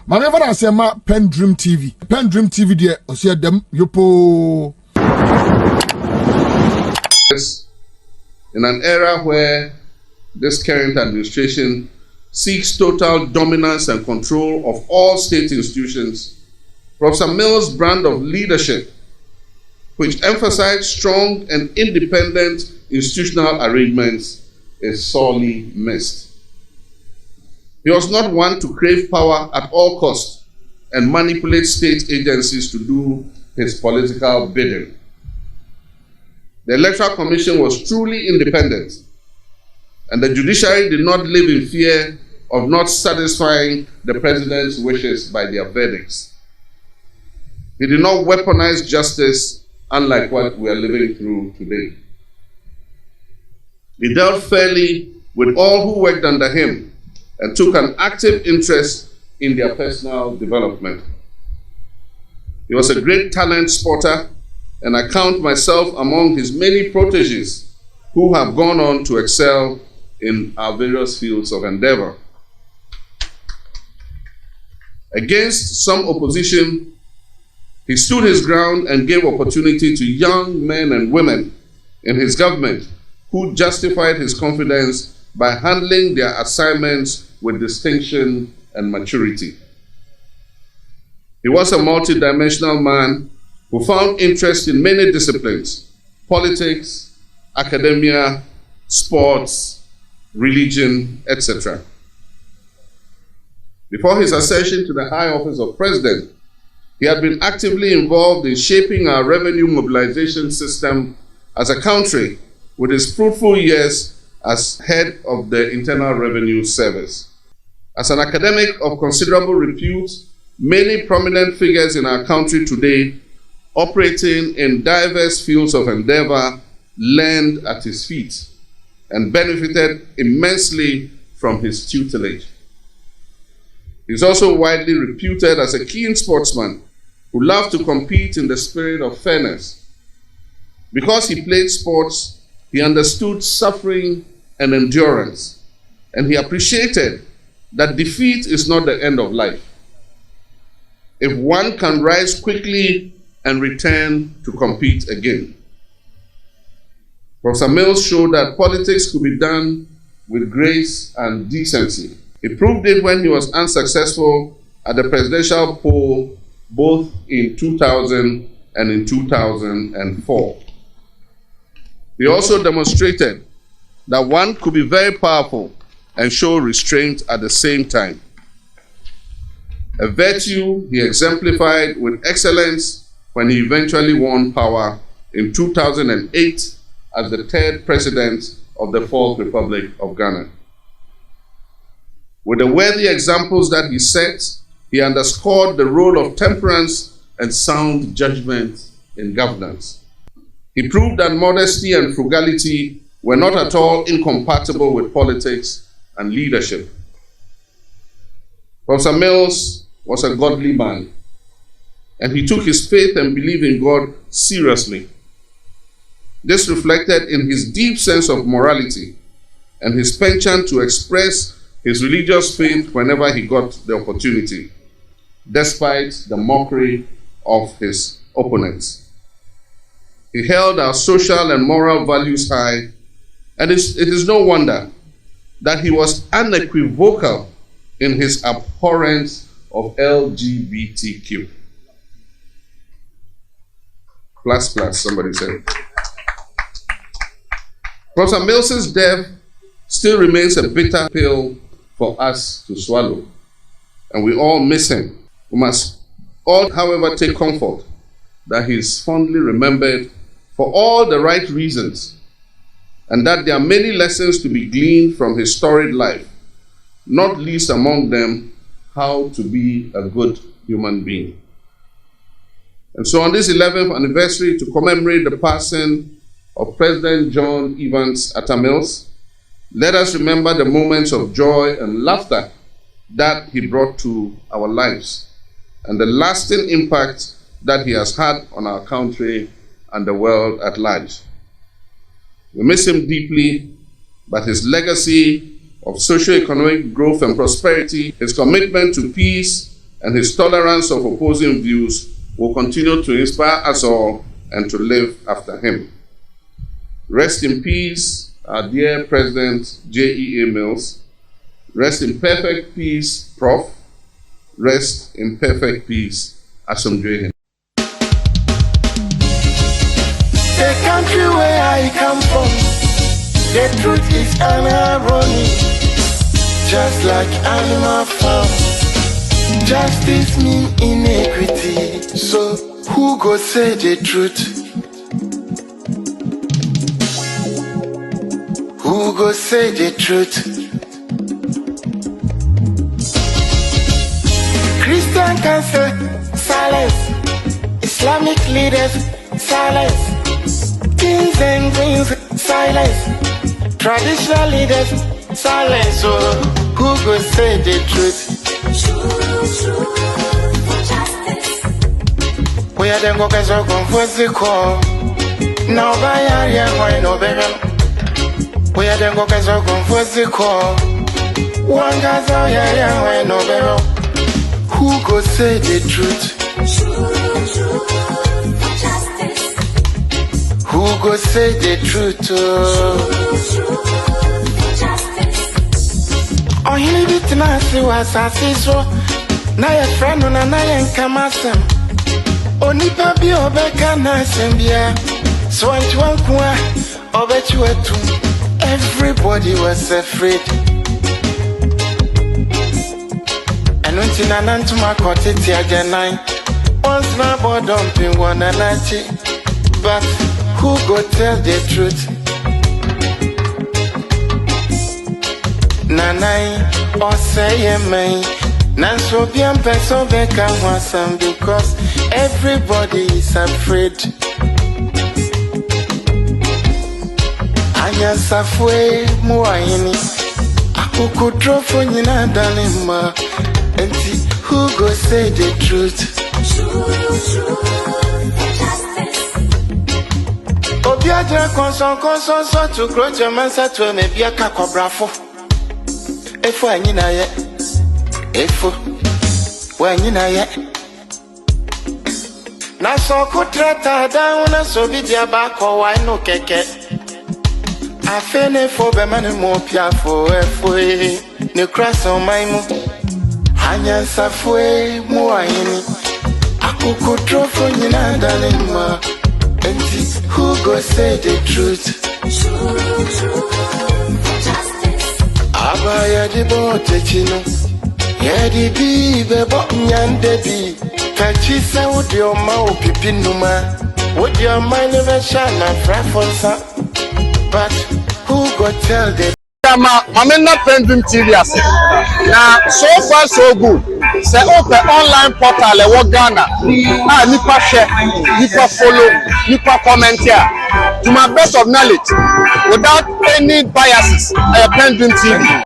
Mama never say ma PENDREAM TV. PENDREAM TV there osia dem yopo. In an era where this current administration seeks total dominance and control of all state institutions, Prof. Mills' brand of leadership, which emphasized strong and independent institutional arrangements, is sorely missed. He was not one to crave power at all costs and manipulate state agencies to do his political bidding. The Electoral Commission was truly independent, and the judiciary did not live in fear of not satisfying the president's wishes by their verdicts. He did not weaponize justice, unlike what we are living through today. He dealt fairly with all who worked under him and took an active interest in their personal development. He was a great talent spotter, and I count myself among his many proteges who have gone on to excel in our various fields of endeavor. Against some opposition, he stood his ground and gave opportunity to young men and women in his government who justified his confidence by handling their assignments with distinction and maturity. He was a multidimensional man who found interest in many disciplines: politics, academia, sports, religion, etc. Before his ascension to the high office of president, he had been actively involved in shaping our revenue mobilization system as a country, with his fruitful years as head of the Internal Revenue Service. As an academic of considerable repute, many prominent figures in our country today, operating in diverse fields of endeavor, learned at his feet and benefited immensely from his tutelage. He is also widely reputed as a keen sportsman who loved to compete in the spirit of fairness. Because he played sports, he understood suffering and endurance, and he appreciated that defeat is not the end of life. If one can rise quickly and return to compete again. Prof. Mills showed that politics could be done with grace and decency. He proved it when he was unsuccessful at the presidential poll both in 2000 and in 2004. He also demonstrated that one could be very powerful and show restraint at the same time. A virtue he exemplified with excellence when he eventually won power in 2008 as the third president of the Fourth Republic of Ghana. With the worthy examples that he set, he underscored the role of temperance and sound judgment in governance. He proved that modesty and frugality were not at all incompatible with politics and leadership. Prof. Mills was a godly man, and he took his faith and belief in God seriously. This reflected in his deep sense of morality and his penchant to express his religious faith whenever he got the opportunity, despite the mockery of his opponents. He held our social and moral values high, and it is no wonder that he was unequivocal in his abhorrence of LGBTQ. Plus, somebody said. Prof. Mills' death still remains a bitter pill for us to swallow, and we all miss him. We must all, however, take comfort that he is fondly remembered for all the right reasons, and that there are many lessons to be gleaned from his storied life, not least among them, how to be a good human being. And so on this 11th anniversary, to commemorate the passing of President John Evans Atta Mills, let us remember the moments of joy and laughter that he brought to our lives, and the lasting impact that he has had on our country and the world at large. We miss him deeply, but his legacy of socio-economic growth and prosperity, his commitment to peace and his tolerance of opposing views will continue to inspire us all and to live after him. Rest in peace, our dear President J.E.A. Mills. Rest in perfect peace, Prof. Rest in perfect peace, Asomdwe. The country where I come from, the truth is an irony. Just like animal farm, justice mean inequity. So who go say the truth? Who go say the truth? Christian can say silence, Islamic leaders silence, kings and queens silence, traditional leaders silence. So who go say the truth? We are them go so confused the call. Now by area why no baby. We are them go so confused the call. One guy's out here why no baby. Who go say the truth? Who go say the truth? Oh, he be tenacity was a so. Na your friend na your kamasem. Onipa bi obeka na sembia. So antu ankwa obechi wetu. Everybody was afraid. Until I learn to my cottage again, once my boy dumping one and but who go tell the truth? Nanai or say me, Nanso bien person beka wasam because everybody is afraid. Anya safwe muaini, aku drofo nyina danima. Who go say the truth? Obiaja konson so to grow your mansa to me be a cacobrafo. Efo anyina ye. Efo. When you na ye. Na so kutrata down na so be dia back or why no keke. I fene for be man mo pia for efo ne cross on my mo. Anya safwe muaini akuku trofo nyina dalema. Enti who go say the truth? Abaya di bote chino yedi bi bebo nyande bi kachi se udi oma opipi numa udi oma never shine na frafonsa. But who go tell the Mamena PENDREAM TV ase. Na so far so good. Say open online portal e wo Ghana. Nipa share, nipa follow, nipa comment here. To my best of knowledge, without any biases, PENDREAM TV.